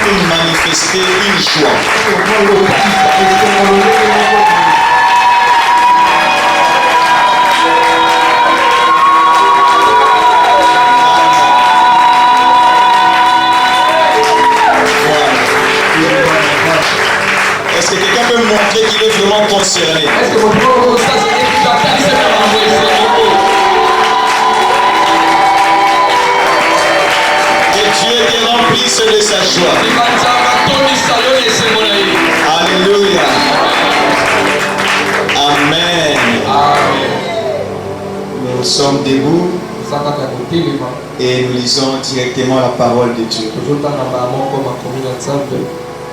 pour manifester une joie. Est-ce que quelqu'un peut me montrer qu'il est vraiment concerné? Que Dieu te remplisse de sa joie. Alléluia. Amen. Nous sommes debout et nous lisons directement la parole de Dieu.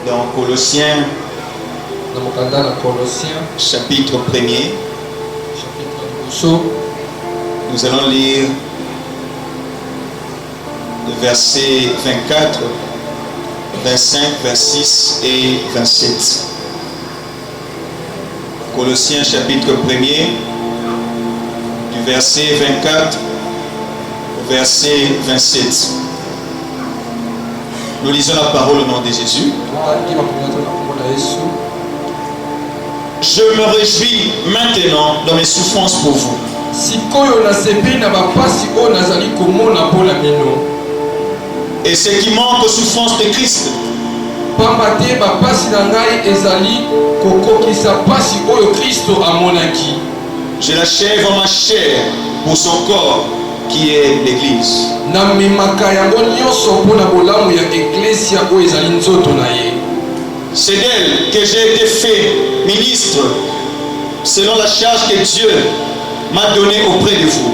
Dans Colossiens, chapitre 1er, nous allons lire le verset 24, 25, 26 et 27. Colossiens chapitre 1er, du verset 24 au verset 27. Nous lisons la parole au nom de Jésus. Je me réjouis maintenant dans mes souffrances pour vous. Et ce qui manque aux souffrances de Christ, je l'achève en ma chair pour son corps qui est l'Église. C'est d'elle que j'ai été fait ministre selon la charge que Dieu m'a donnée auprès de vous.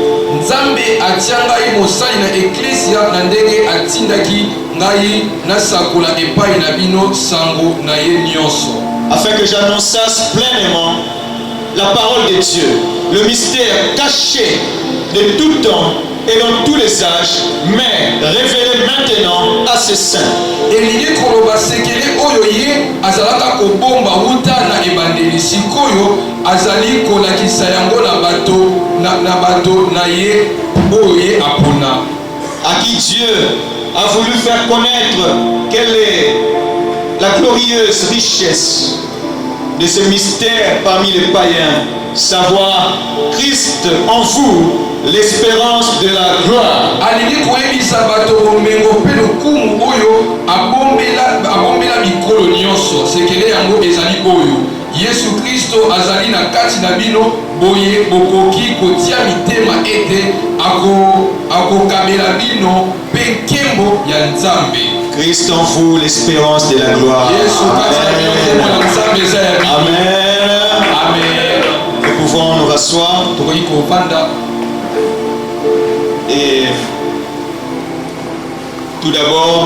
Afin que j'annonçasse pleinement la parole de Dieu, le mystère caché de tout temps et dans tous les âges, mais révélé maintenant à ses saints. À qui Dieu a voulu faire connaître quelle est la glorieuse richesse de ce mystère parmi les païens, savoir Christ en vous, l'espérance de la gloire. Yesu Kristo azali na kati na bino boye bokoki kotia mitema ete akokabela bino pe nkembo ya Nzambe. Christ en vous, l'espérance de la gloire. Amen. Amen. Nous pouvons nous rasseoir. Et tout d'abord,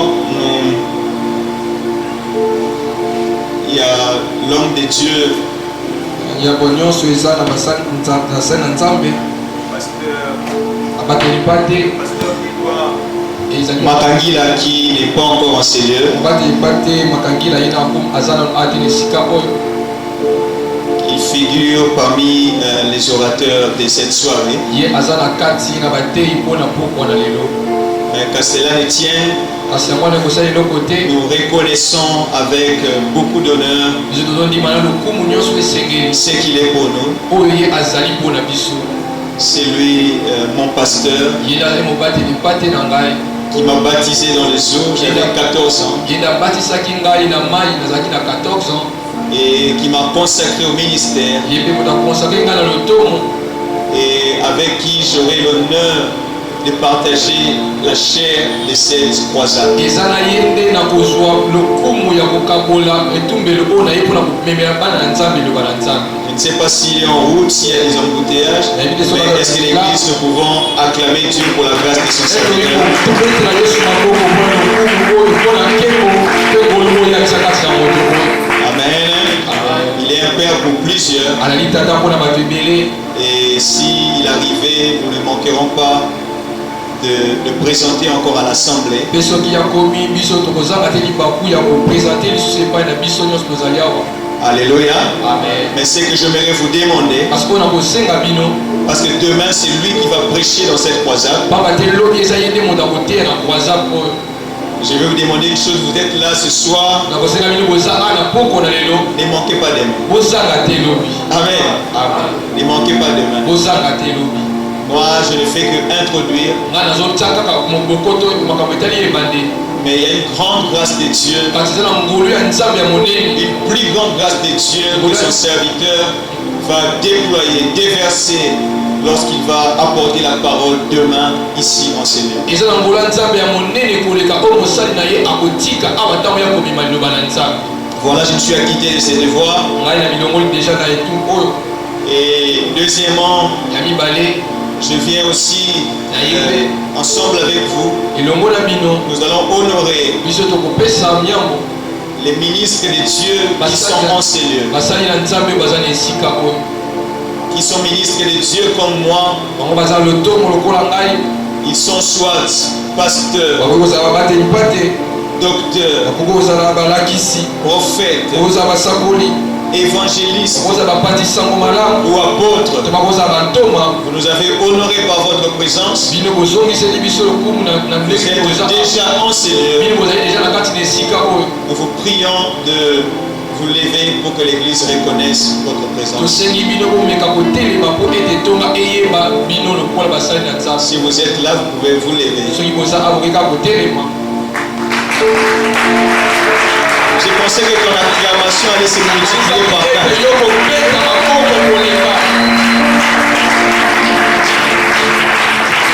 il y a l'homme de Dieu, Makangila, qui n'est pas encore en Seigneur. Il figure parmi les orateurs de cette soirée. Mais qu'à cela ne tienne, nous reconnaissons avec beaucoup d'honneur ce qu'il est pour nous. C'est lui, mon pasteur, qui m'a baptisé dans les eaux, j'avais 14 ans. Et qui m'a consacré au ministère. Et avec qui j'aurai l'honneur de partager la chair de cette croisade. Je ne sais pas s'il est en route, s'il y a des embouteillages, mais est-ce que l'église, nous pouvons acclamer Dieu pour la grâce de son serviteur? Amen. Il est un père pour plusieurs. Et s'il arrivait, nous ne manquerons pas de présenter encore à l'assemblée. Alléluia. Amen. Mais c'est que j'aimerais vous demander, parce que demain c'est lui qui va prêcher dans cette croisade. Je vais vous demander une chose, vous êtes là ce soir, ne manquez pas demain. Amen. Ne manquez pas demain. Moi, je ne fais que introduire. Mais il y a une grande grâce de Dieu, une plus grande grâce de Dieu que son serviteur va déployer, déverser lorsqu'il va apporter la parole demain ici en Seigneur. Voilà, je me suis acquitté de ses devoirs. Et deuxièmement, je viens aussi ensemble avec vous. Nous allons honorer les ministres de Dieu qui sont en ces lieux, qui sont ministres de Dieu comme moi. Ils sont soit pasteurs, docteurs, prophètes, évangélistes ou apôtres. Vous nous avez honorés par votre présence. Vous êtes déjà en ces lieux. Nous vous prions de vous lever pour que l'Église reconnaisse votre présence. Si vous êtes là, vous pouvez vous lever. J'ai pensé que ton acclamation allait se multiplier par 4.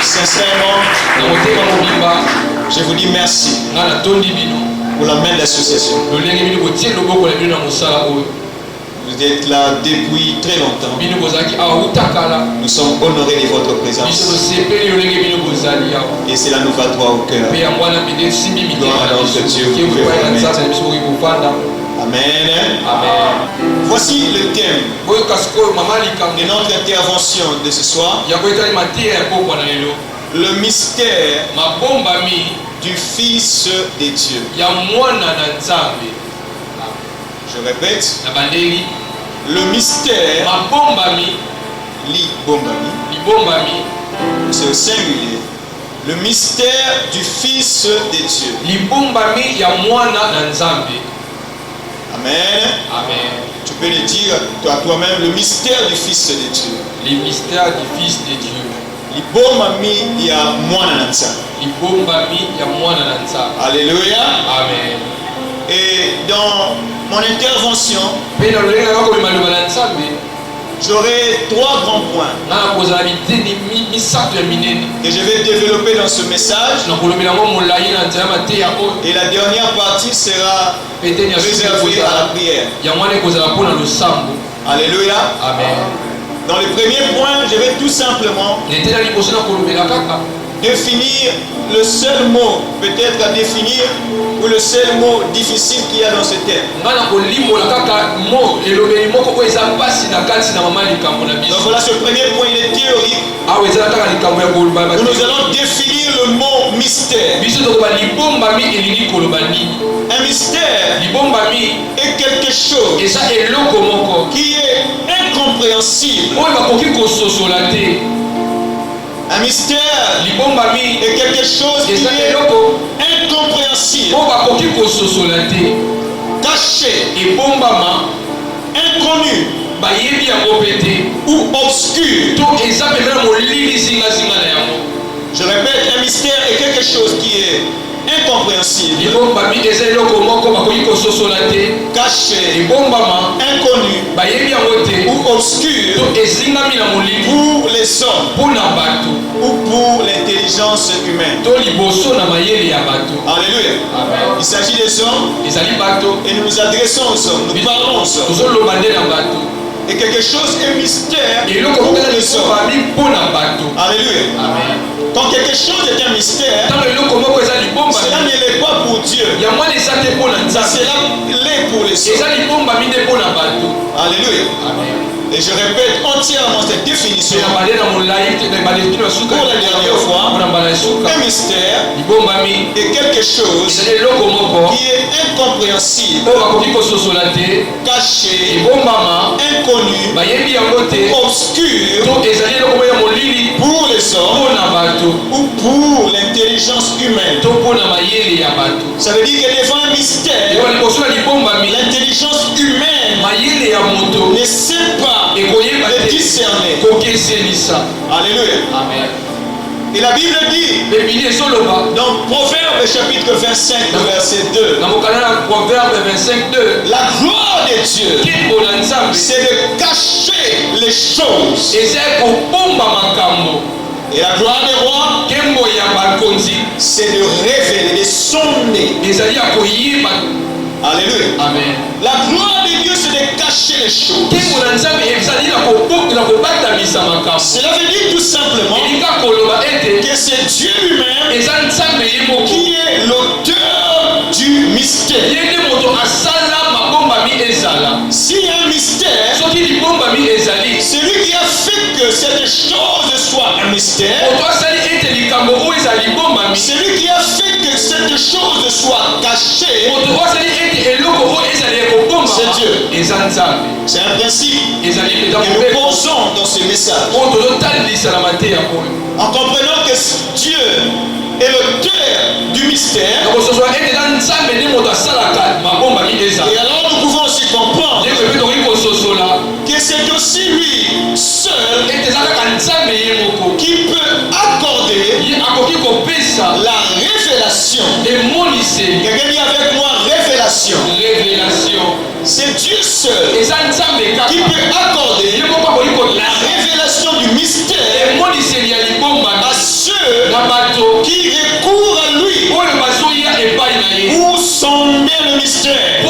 Sincèrement, je vous dis merci pour la main d'association. Vous êtes là depuis très longtemps. Nous sommes honorés de votre présence. Et cela nous va droit au cœur. Gloire à notre Dieu. Amen. Voici le thème de notre intervention de ce soir. Le mystère du Fils de Dieu. Je répète. Le mystère c'est au singulier. Le mystère du Fils de Dieu. Amen. Tu peux le dire à toi-même, le mystère du Fils de Dieu. Le mystère du Fils de Dieu. Alléluia. Amen. Et dans mon intervention, j'aurai 3 grands points que je vais développer dans ce message. Et la dernière partie sera réservée à la prière. Alléluia. Amen. Dans le premier point, je vais tout simplement définir le seul mot, peut-être à définir, ou le seul mot difficile qu'il y a dans ce thème. Donc voilà, ce premier point, il est théorique. Nous allons définir le mot mystère. Un mystère est quelque chose qui est incompréhensible. Un mystère est quelque chose qui est incompréhensible, caché, inconnu ou obscur. Je répète, un mystère est quelque chose qui est incompréhensible, caché, inconnu ou obscur pour les hommes ou pour l'intelligence humaine. Alléluia. Il s'agit des hommes et nous nous adressons aux hommes, nous parlons aux hommes. Et quelque chose est mystère pour les hommes. Alléluia. Quand quelque chose est un mystère, cela ne l'est pas pour Dieu. Cela l'est pour les hommes. Alléluia. Et je répète entièrement cette définition pour la dernière fois. Un mystère est quelque chose qui est incompréhensible, caché, inconnu, obscur pour les hommes ou pour l'intelligence l'intelligence humaine. Ça veut dire que devant un mystère, l'intelligence humaine ne sait pas le discerner. Alléluia. Amen. Et la Bible dit dans Proverbe chapitre 25 verset 2, la gloire de Dieu c'est de cacher les choses, et la gloire des rois c'est de révéler, de sonder. Alléluia. Amen. La gloire de Dieu c'est de cacher les choses. Cela veut dire tout simplement que c'est Dieu lui-même qui est l'auteur du mystère. S'il y a un mystère, c'est lui qui a fait que cette chose soit un mystère. C'est lui qui a fait que cette chose soit cachée. C'est Dieu. C'est un principe que nous posons dans ce message. En comprenant que Dieu est l'auteur du mystère, et alors nous pouvons aussi comprendre que c'est aussi lui seul qui peut accorder la révélation. Quelqu'un dit avec moi révélation. C'est Dieu seul qui peut accorder la révélation du mystère à ceux qui recourent à lui pour sonder le mystère.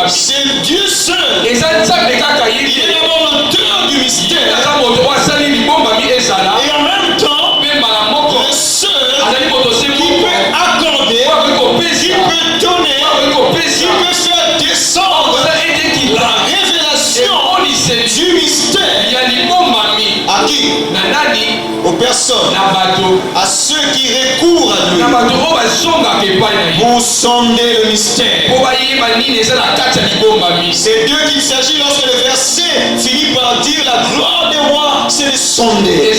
C'est Dieu seul. Il est d'abord l'auteur du mystère. Et en même temps, le seul qui peut accorder, qui peut donner, qui peut faire descendre la révélation du mystère. À qui? Aux personnes, à ceux qui recourent à lui pour sonder le mystère. C'est Dieu qu'il s'agit lorsque le verset finit par dire la gloire des rois, c'est de sonder.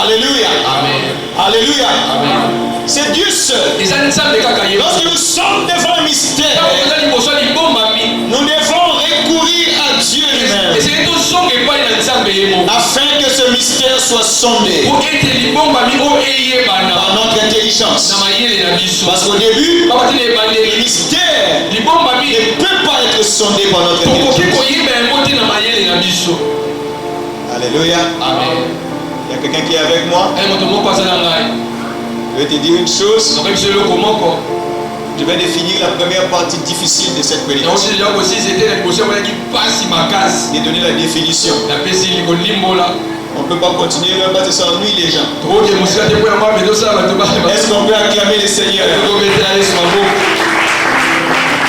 Alléluia. Alléluia. C'est Dieu seul. Lorsque nous sommes devant un mystère, nous devons recourir à Dieu lui-même afin que ce mystère soit sondé par notre intelligence. Parce qu'au début, le mystère ne peut pas être sondé par notre intelligence. Alléluia. Amen. Il y a quelqu'un qui est avec moi. Je vais te dire une chose. Je vais définir la première partie difficile de cette prédication. Et donner la définition. On ne peut pas continuer parce que ça ennuie les gens. Est-ce qu'on peut acclamer le Seigneur?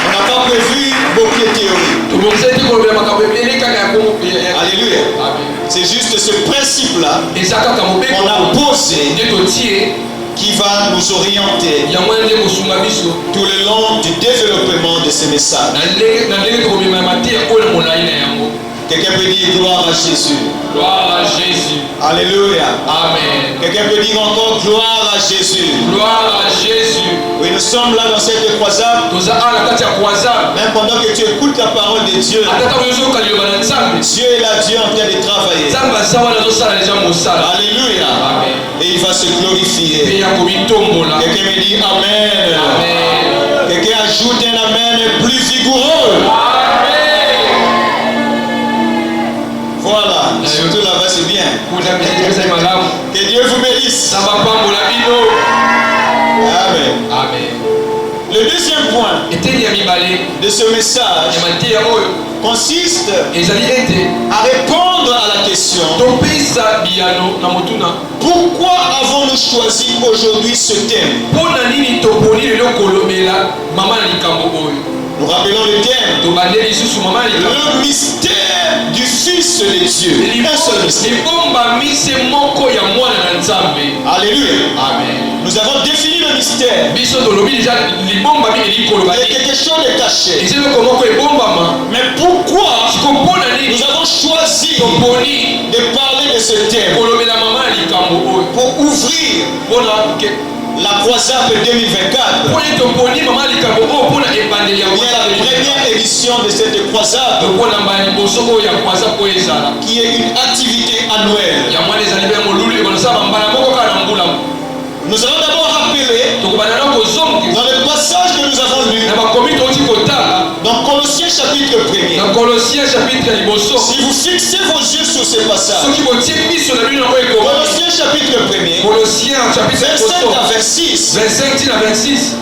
On n'a pas prévu beaucoup de théories. Alléluia. C'est juste ce principe-là qu'on a posé qui va nous orienter tout le long du développement de ce message. Quelqu'un peut dire gloire à Jésus. Gloire à Jésus. Alléluia. Amen. Quelqu'un peut dire encore gloire à Jésus. Gloire à Jésus. Oui, nous sommes là dans cette croisade. Même pendant que tu écoutes la parole de Dieu, Dieu est là, Dieu en train de travailler. Alléluia. Amen. Et il va se glorifier. Quelqu'un me dit Amen. Amen. Quelqu'un ajoute un Amen plus vigoureux. Amen. Voilà, surtout là-bas c'est bien. Que Dieu vous bénisse. Amen. Amen. Le deuxième point de ce message consiste à répondre à la question: pourquoi avons-nous choisi aujourd'hui ce thème? Nous rappelons le thème: le mystère du Fils de Dieu. Un seul mystère. Alléluia. Amen. Nous avons défini le mystère. Il y a quelque chose de caché. Mais pourquoi nous avons choisi toponi de parler de ce thème kolobela mama ya likambo oyo pour ouvrir mpona la croisade 2024. mpona toponi mama ya likambo oyo mpona ebandeli ya Il y a la première édition de cette croisade mpona mbala liboso oyo ya kwaza po ezala qui est une activité annuelle. ya mwana ezali mpe molulu ekolosala bambala moko kaka na mbula Nous allons d'abord rappeler tokobanda na kozongi dans le passage que nous avons lu na bakomi toti kotala dans Colossiens chapitre 1er. na kolosien chapitre ya liboso Si vous fixez vos yeux sur ce passage, soki botie miso na bino oyo ekoma Colossiens chapitre 1er, kolosien chapitre ya verset liboso à vers 6, 25 tina 26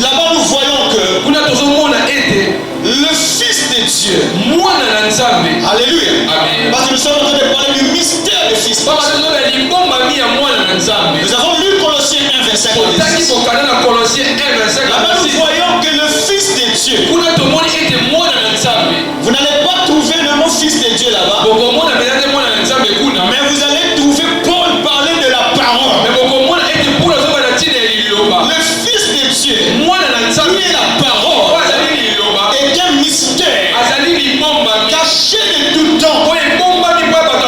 là-bas nous voyons que kuna tozomona ete le Fils de Dieu, mwana na nzambe alléluia, amen parce que nous sommes en train de parler du mystère du Fils. baba tozoba libombami ya mwana na nzambe Nous avons lu Colossiens 1, 25 totaki 26. kokanda na kolosien 1 25 Là-bas nous voyons que le Fils de Dieu, kuna tomoni ete mwana na nzambe vous n'allez pas trouver le mot Fils de Dieu là-bas, bokomona mpenza te mwana na nzambe kuna mais vous allez trouver Paul parler de la parole. me bokomona ete mpona ozoba na ntina ya liloba Le Fils de Dieu, mwana na nzambe qui est la oyo parole, azali liloba est un mystère azali libombami caché de tout temps oyo ebombami mpo ya bato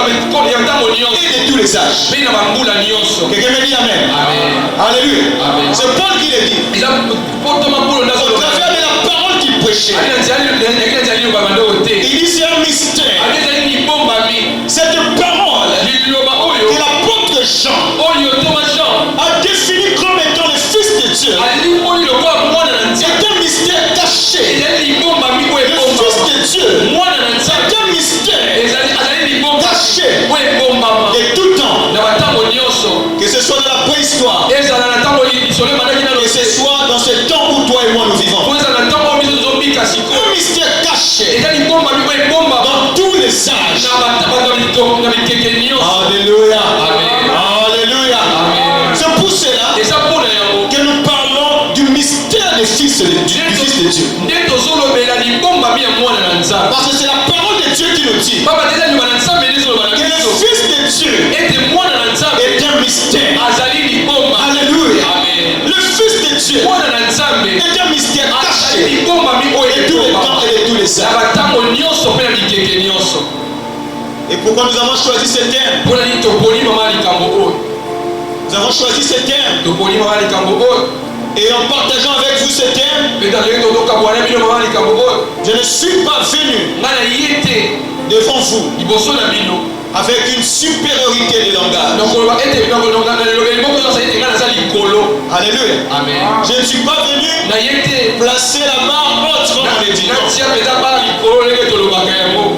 ya ntango nyonso et de tous les âges. mpe na bambula nyonso Quelqu'un me dit Amen. amen Alléluia. Amen. C'est Paul qui le dit. eza potoma mpolo Au ndazoloba travers de la parole qu'il prêchait. ali na nzela liloba bandoko te Il dit c'est un mystère. ali ezali libombami Cette parole liloba que oyo l'apôtre Jean oyo toma jean a défini comme étant le Fils de Dieu alimoni lokola mwana na c'est nzambe un mystère caché. ezali libombami oyo Le Fils ebombama de Dieu mwana na nzambe c'est un mystère azali libombami caché oyo ebombama de tout temps. na batango nyonso Que ce soit dans la préhistoire, ezala na ntango lisolo ebandaki nano que ce soit dans ce temps où toi et moi nous vivons. po ezala na ntango oyo biso tozobika sikoyo Un mystère caché eza libombami oyo ebombama dans tous les âges. na bato na mikeke nyonso Alléluia. amen Alléluia. amen C'est pour cela eza mpona yango que nous parlons du mystère du Fils de Dieu. nde tozolobela libombami ya mwana na nzambe Parce que c'est la parole de Dieu qui nous dit papa te eza liloba na nzambe nde ezoloba na que le biso Fils de Dieu ete mwana na nzambe est un mystère. azali libomba Alléluia. amen Le Fils de Dieu mwana na nzambe est un mystère azali caché libombami oyo de tous les temps ebombama et de tous les na âges. batango nyonso mpe na mikeke nyonso Et pourquoi nous avons choisi ce thème? mpona nini toponi mama likambo oyo Nous avons choisi ce thème. toponi mama likambo oyo Et en partageant avec vous ce thème, mpe tazali tozokabwana bino mama likambo oyo je ne suis pas venu ngai na ye te devant vous liboso na bino avec une supériorité de langage. nakoloba ete na lelobeli moko nyonso ete ngai naza likolo Alléluia. amen Je ne suis pas venu na ye te placer la barre haute comme on le dit. Non. natia mpenza bala likolo ndenge tolobaka yango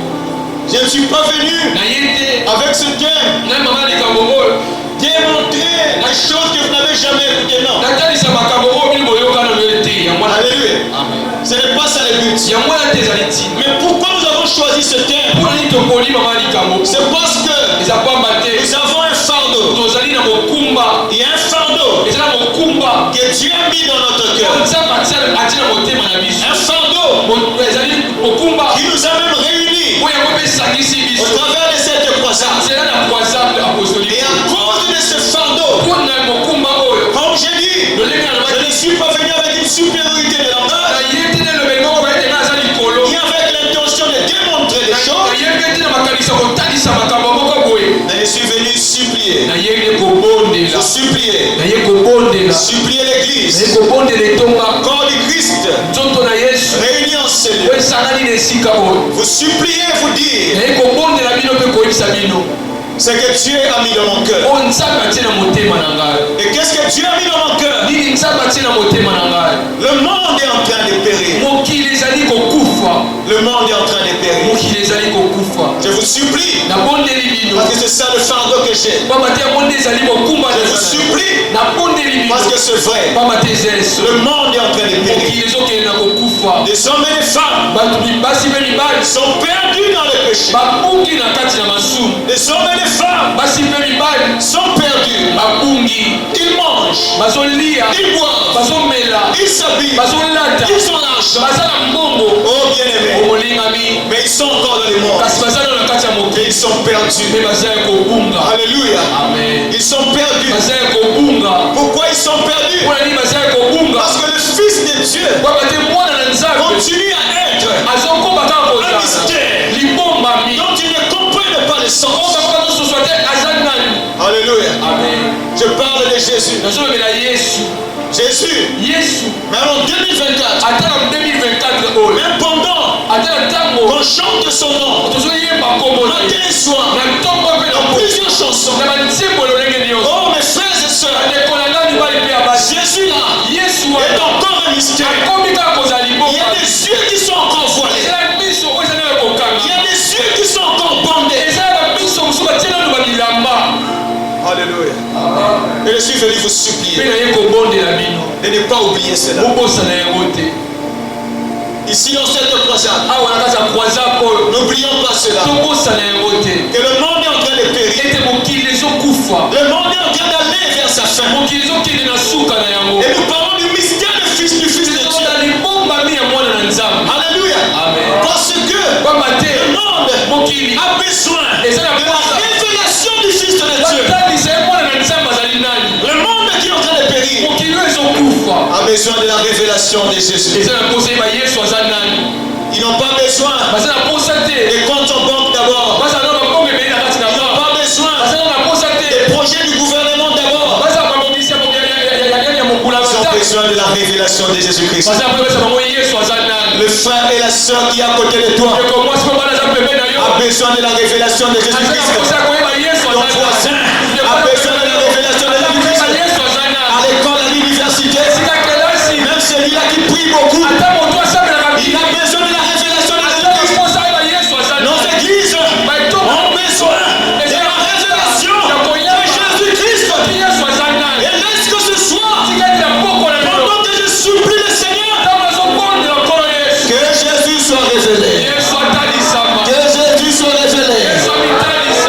Je ne suis pas venu na ye te avec ce thème ngai mama likambo oyo démontrer les choses que vous n'avez jamais écoutées. Non. natalisa makambo oyo bino boyokana noyo te yango wana Alléluia. amen Ce n'est pas ça le but. yango wana te ezali ntina Mais pourquoi nous avons choisi ce thème? mpona nini toponi mama likambo C'est parce que eza pamba te nous avons un fardeau. tozali na mokumba Il y a un fardeau eza na mokumba que Dieu a mis dans notre oyo cœur. nzambe atia na motema na biso Un fardeau ezali mokumba qui nous a même réunis oyo yango mpe esangisi au biso travers de cette croisade. nzela na croisade Et apostolique à cause de ce fardeau, mpona mokumba oyo comme j'ai dit, lolenge je alobaki ne suis pas venu avec une supériorité de na langage, ye te na elobeli moko bayete nga aza likolo ni avec l'intention de démontrer des na choses, ye mpe te na makanisa kotalisa makambo moko boye mais je suis venu supplier. na ye nde kobondela Je supplier. na ye kobondela Supplier na ye l'église, kobondela etonga corps du Christ, nzoto na yesu réunis en ce lieu. oyo esangani na esika oyo Vous suppliez, vous dire na ye kobondela bino mpe koyebisa bino ce que Dieu a mis dans mon cœur. oyo nzambe atie na motema na ngai Et qu'est-ce que Dieu a mis dans mon cœur? nini nzambe atie na motema na ngai Le monde est en train de périr. mokili ezali kokufa Le monde est en train de périr. mokili ezali kokufa Je vous supplie, nabondeli bino parce que c'est ça le fardeau que j'ai. pamba te yango nde ezali mokumba Je vous supplie, nabondeli bino parce que c'est vrai. pamba te eza eso Le monde est en train de périr. mokili ezokende na kokufa Des hommes et des femmes bato basi mpe mibali sont perdus dans le péché. babungi na kati na masumu Des hommes et des femmes basi mpe mibali sont perdus. babungi Ils mangent, bazolia ils boivent, bazomela ils s'habillent, bazolata ils ont l'argent. baza na mbongo Oh bien-aimés, omolingami mais ils sont encore dans le monde. kasi baza na kati ya Et mokili ils sont perdus. mpe baza ya kobunga Alléluia. amen Ils sont perdus. baza ya kobunga Pourquoi ils sont perdus? mpona nini baza ya kobunga Parce que le Fils de Dieu pamba te mwana na nzambe continue à être azokomba kaka un kozala mystère libombami dont il Je parle de Jésus. Jésus. Même en 2024. Même pendant qu'on chante son nom. Matin et soir. Dans plusieurs chansons. Oh mes frères et sœurs. Jésus là est encore un mystère. Il y a des yeux qui sont encore voilés. Il y a des yeux qui sont encore bandés. Alléluia. Et je suis venu vous supplier de ne pas oublier cela. Ici dans cette croisade, n'oublions pas cela. Que le monde est en train de périr. Le monde est en train d'aller vers sa fin. Et nous parlons du mystère du Fils de Dieu. Alléluia. Parce que le monde a besoin de la révélation du Fils de Dieu. Le monde qui est en train de périr a besoin de la révélation de Jésus. Ils n'ont pas besoin des comptes en banque d'abord. Ils n'ont pas besoin des projets du gouvernement d'abord. Ils ont besoin de la révélation de Jésus-Christ. Le frère et la soeur qui est à côté de toi a besoin de la révélation de Jésus-Christ. Ton voisin a besoin de la révélation de Jésus-Christ. À l'école, à l'université, même celui-là qui prie beaucoup, il a besoin de la révélation de Jésus-Christ. Nos églises ont besoin de la révélation de Jésus-Christ. Et laisse que ce soit, pendant que je supplie le Seigneur, que Jésus soit révélé. Que Jésus soit révélé.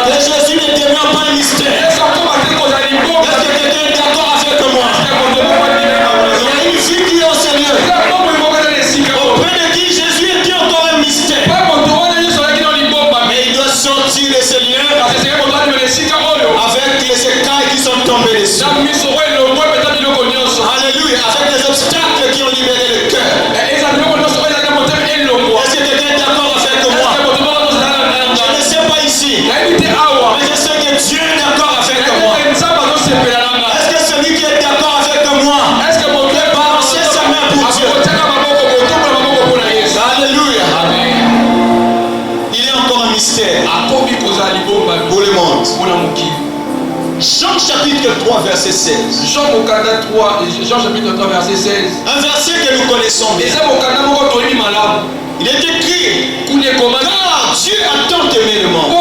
Que Jésus ne demeure pas un mystère. Est-ce que quelqu'un est d'accord avec moi? Il y a une fille qui est au Seigneur, auprès de qui Jésus était encore un mystère. Mais il doit sortir le Seigneur avec les écailles qui sont tombés dessus. Alléluia. Avec les obstacles qui ont libéré le cœur. Est-ce que quelqu'un est d'accord avec moi? Je ne sais pas ici, mais je sais que Dieu est d'accord avec moi. Est-ce que celui qui est d'accord avec moi peut balancer sa main pour Dieu? Alléluia. Il est encore un mystère pour le monde. Jean chapitre 3 verset 16. Jean chapitre 3 verset 16. Un verset que nous connaissons bien. Il est écrit, car Dieu a tant aimé le monde,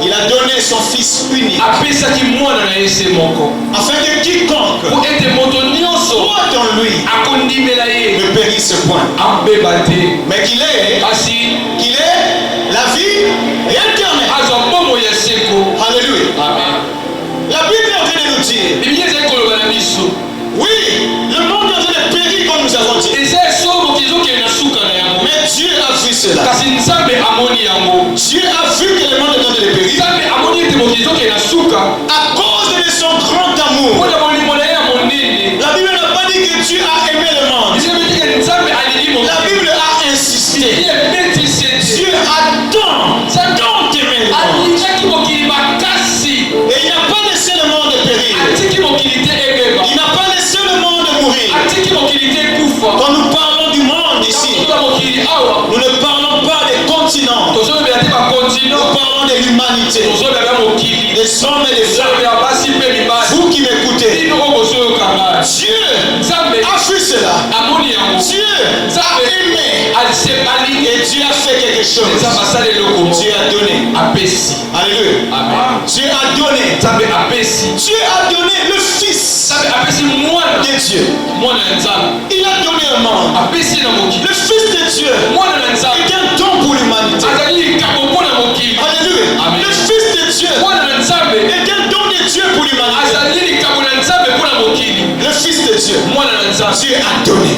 il a donné son Fils unique, afin que quiconque croit en lui ne périsse point, mais qu'il ait la vie éternelle. Alléluia. La Bible est en train de nous dire, oui, le monde est en train de périr comme nous avons dit. Mais Dieu a vu cela. Dieu a vu que le monde est en train de périr à cause de son grand amour. La Bible n'a pas dit que Dieu a aimé le monde. La Bible a insisté. Dieu a tant aimé le monde. Et il n'a pas laissé le monde périr. Il n'a pas laissé le monde mourir. Quand nous parlons du monde ici, nous ne parlons pas des continents. Nous parlons de l'humanité, des hommes et des femmes. Vous qui m'écoutez, Dieu a fait cela. Dieu a aimé. Et Dieu a fait quelque chose. Dieu a donné. Alléluia. Dieu a donné. Dieu a donné le Fils de Dieu. Il a donné un monde. Le Fils de Dieu est un don pour l'humanité. Alléluia. Le Fils de Dieu est un don de Dieu pour l'humanité. Le Fils de Dieu, Dieu a donné.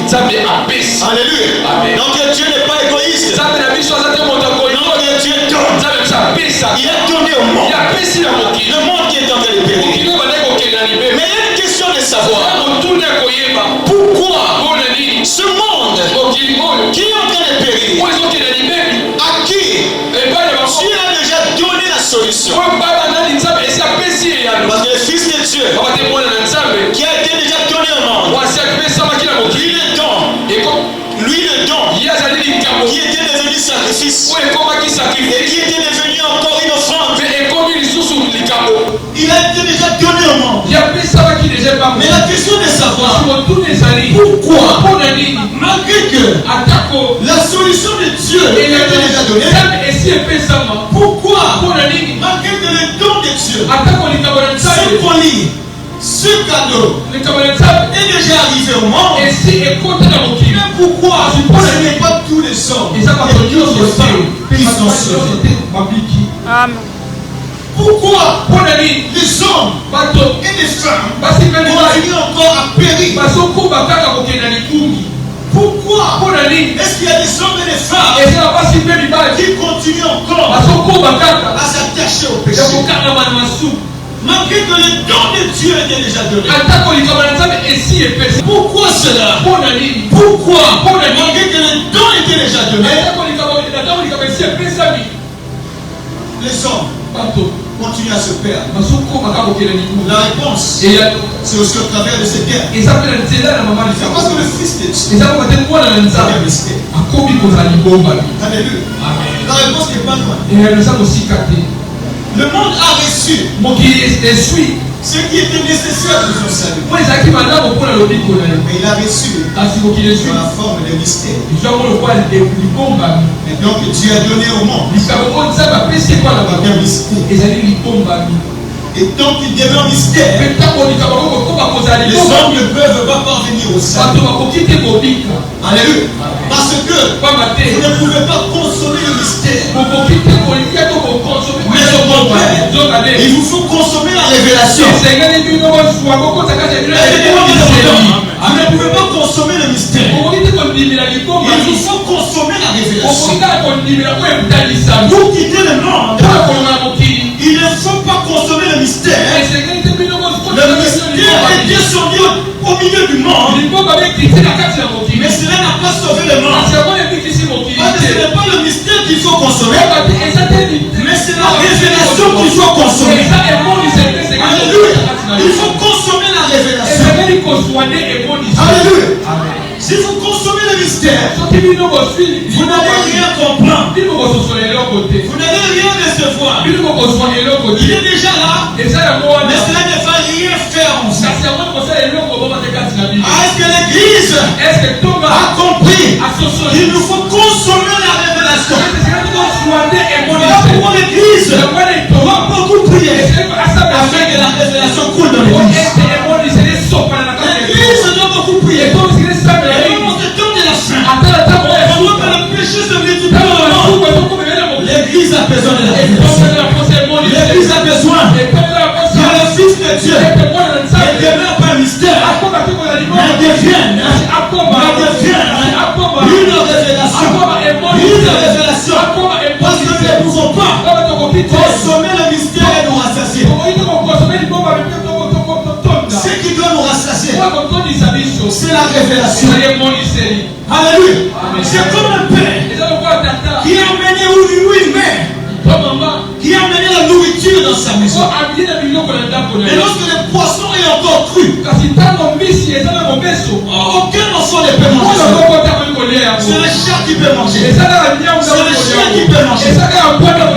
Alléluia. Donc Dieu n'est pas égoïste. Non, Dieu donne. Il a donné au monde. Le monde qui est en train de périr. Mais il y a une question de savoir pourquoi ce monde qui est en train de périr Pourquoi? Malgré que la solution de Dieu est déjà donnée. Pourquoi? Malgré que le don de Dieu, ce qu'on lit, ce cadeau est déjà arrivé au monde. Mais pourquoi? Ce n'est pas tous les hommes et toutes les femmes qui sont sauvés. Amen. Pourquoi les hommes et les femmes continuent encore à périr? Pourquoi est-ce qu'il y a des hommes et des femmes qui continuent encore à s'attacher au péché? Malgré que le don de Dieu était déjà donné. Pourquoi cela? Pourquoi? Malgré que le don était déjà donné, les hommes continuent à se perdre. La réponse, c'est aussi au travers de ces guerres. C'est parce que le Fils de Dieu est un mystère. Alléluia. La réponse n'est pas loin. Le monde a reçu ce qui était nécessaire pour son salut. Mais il a reçu dans la forme de mystère. Et donc Dieu a donné au monde un mystère. Et tant qu'il demeure mystère, les hommes ne peuvent pas parvenir au salut. Alléluia. Parce que vous ne pouvez pas consommer le mystère. Mais au contraire, il vous faut consommer la révélation. Vous ne pouvez pas consommer le mystère. Il vous faut consommer la révélation. Pour quitter le monde, il ne faut pas consommer le mystère. Le mystère est descendu au milieu du monde. Mais cela n'a pas sauvé le monde. Parce que ce n'est pas le mystère qu'il faut consommer, mais c'est la révélation qu'il faut consommer. Alléluia. Il faut consommer la révélation. Alléluia. Si vous consommez le mystère, vous n'allez rien comprendre. Vous n'allez rien recevoir. Il est déjà là, mais cela ne va rien faire en vous. Est-ce que l'Église a compris qu'il nous faut consommer la révélation? Voilà pourquoi l'Église doit beaucoup prier afin que la révélation coule dans l'Église. L'Église doit beaucoup prier. L'Église a besoin de la révélation. L'Église a besoin que le Fils de Dieu ne demeure pas un mystère, mais devienne une révélation. Une révélation. Parce que nous ne pouvons pas consommer le mystère et nous rassasier. Ce qui doit nous rassasier, c'est la révélation. Alléluia. C'est comme un père qui a amené une mère qui a amené la nourriture dans sa maison. Et lorsque le poisson est encore cru, aucun enfant ne peut manger. C'est le chat qui peut manger. C'est le chien qui peut manger.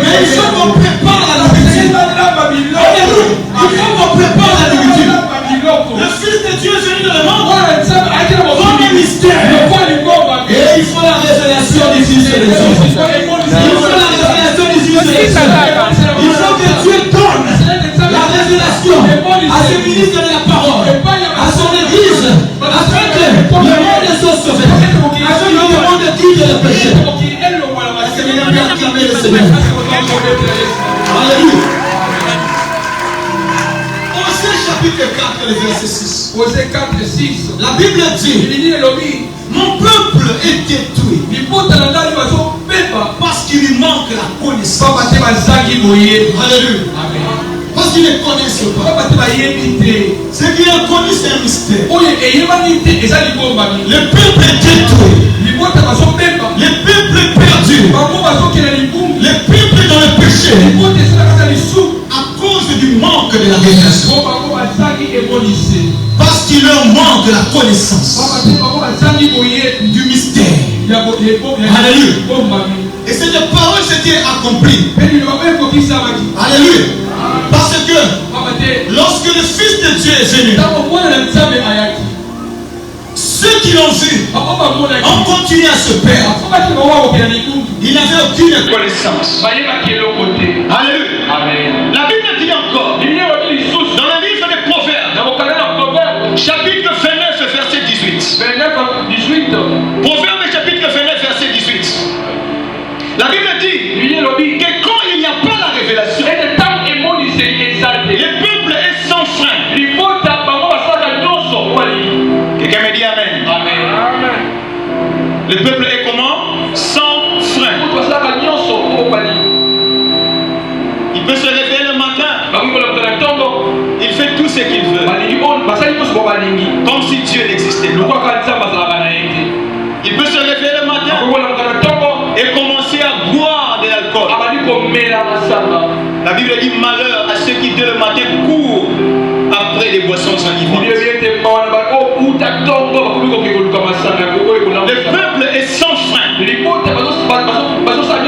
Mais il faut qu'on prépare la nourriture. Alléluia. Il faut qu'on prépare la nourriture. Le Fils de Dieu est venu dans le monde comme un mystère. Et il faut la révélation du Fils de Dieu. Il faut la révélation du Fils de Dieu. Il faut que Dieu donne la révélation à ce ministre de la parole, à son Église, afin que le monde soit sauvé, afin que le monde quitte le péché. Est-ce que vous avez acclamé le Seigneur? Alléluia. Osée chapitre 4, le verset 6. Osée 4, 6. La Bible dit: mon peuple est détruit parce qu'il lui manque la connaissance. Alléluia. Parce qu'ils ne connaissent pas. Ce qui est connu, c'est un mystère. Le peuple est détruit. Le peuple est perdu. Le peuple est dans le péché à cause du manque de la révélation. Parce qu'il leur manque la connaissance du mystère. Alléluia. Et cette parole s'était accomplie. Alléluia. Parce que lorsque le Fils de Dieu est venu, qui l'ont vu ont continué à se perdre. Ils n'avaient aucune connaissance. Alléluia. La Bible dit encore, dans le livre des Proverbes, chapitre 29, verset 18. Proverbe chapitre 29, verset 18. La Bible dit que quand il n'y a pas la révélation, le peuple est sans frein. Quelqu'un me dit Amen. Le peuple est comment? Sans frein. Il peut se réveiller le matin. Il fait tout ce qu'il veut. Comme si Dieu n'existait pas. Il peut se réveiller le matin et commencer à boire de l'alcool. La Bible dit malheur à ceux qui dès le matin courent après des boissons enivrantes. Le peuple est sans frein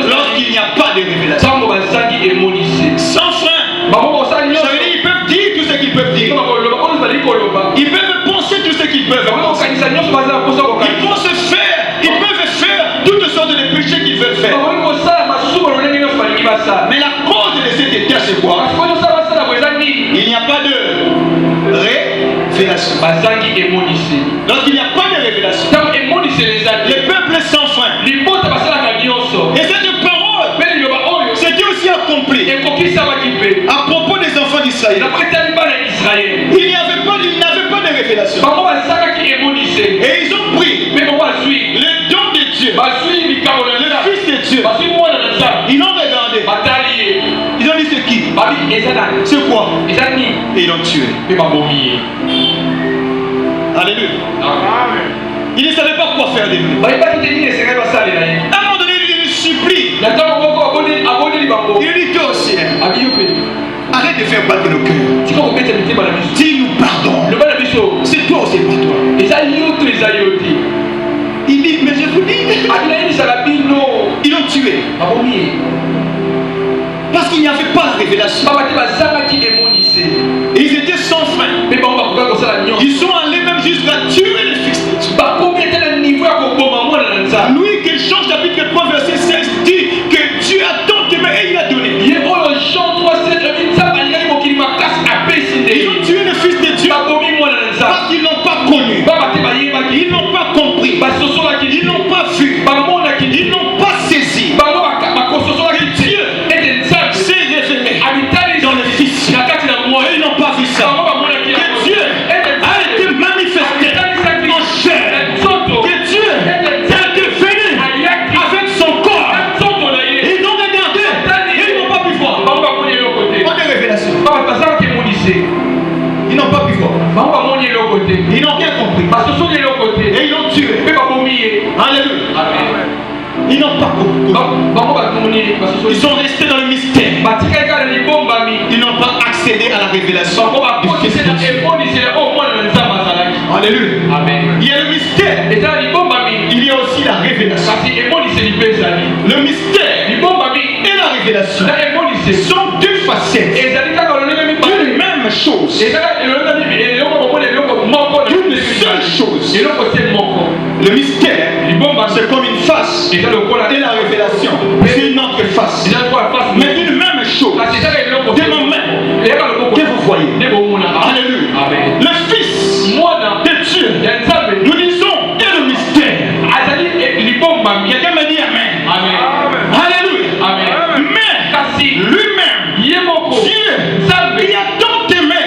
lorsqu'il n'y a pas de révélation. Sans frein. Ça veut dire qu'ils peuvent dire tout ce qu'ils peuvent dire. Ils peuvent penser tout ce qu'ils peuvent penser. Ils vont se faire, ils peuvent faire toutes sortes de péchés qu'ils veulent faire. Mais la cause de cet état, c'est quoi? Il n'y a pas de révélation. Lorsqu'il n'y a pas de révélation, le peuple est sans frein. Et cette parole, c'était aussi accompli à propos des enfants d'Israël. Il n'avait pas de révélation. Et ils ont pris le don de Dieu, le Fils de Dieu. Ils l'ont regardé. Ils ont dit c'est qui? C'est quoi? Et ils l'ont tué. Alléluia. Ils ne savaient pas quoi faire de lui. À un moment donné, il supplie. Il dit toi aussi, arrête de faire battre nos cœurs. Dis-nous pardon. C'est toi aussi, pardon. Il dit, mais je vous dis, ils l'ont tué. Parce qu'il n'y avait pas la révélation. Et ils étaient sans frein. Ils sont allés même jusqu'à tuer le Fils de Dieu. Louis, quel Jean chapitre 3 verset 16 dit que Dieu a tant aimé et il a donné. Ils ont tué le Fils de Dieu parce qu'ils n'ont pas connu. Ils n'ont pas compris. Ils n'ont pas vu. Ils n'ont pas saisi. Que Dieu s'est révélé dans le Fils. Et ils n'ont pas vu ça. Que Dieu a été manifesté en chair. Que Dieu a été venu avec son corps. Ils ont regardé et ils n'ont pas pu voir. Pas de révélation. Ils n'ont pas pu voir. Ils n'ont rien compris. Et ils l'ont tué. Alléluia. Ils n'ont pas compris. Ils sont restés dans le mystère. Ils n'ont pas accédé à la révélation du Fils de Dieu. Alléluia. Il y a le mystère. Il y a aussi la révélation. Le mystère et la révélation sont deux facettes d'une même chose. Une seule chose. Le mystère, c'est comme une face. Et la révélation, c'est une autre face. Mais une même chose. Des moments que vous voyez. Alléluia. Le Fils de Dieu, nous disons, est le mystère. Quelqu'un me dit Amen. Alléluia. Mais lui-même, Dieu, il a tant aimé.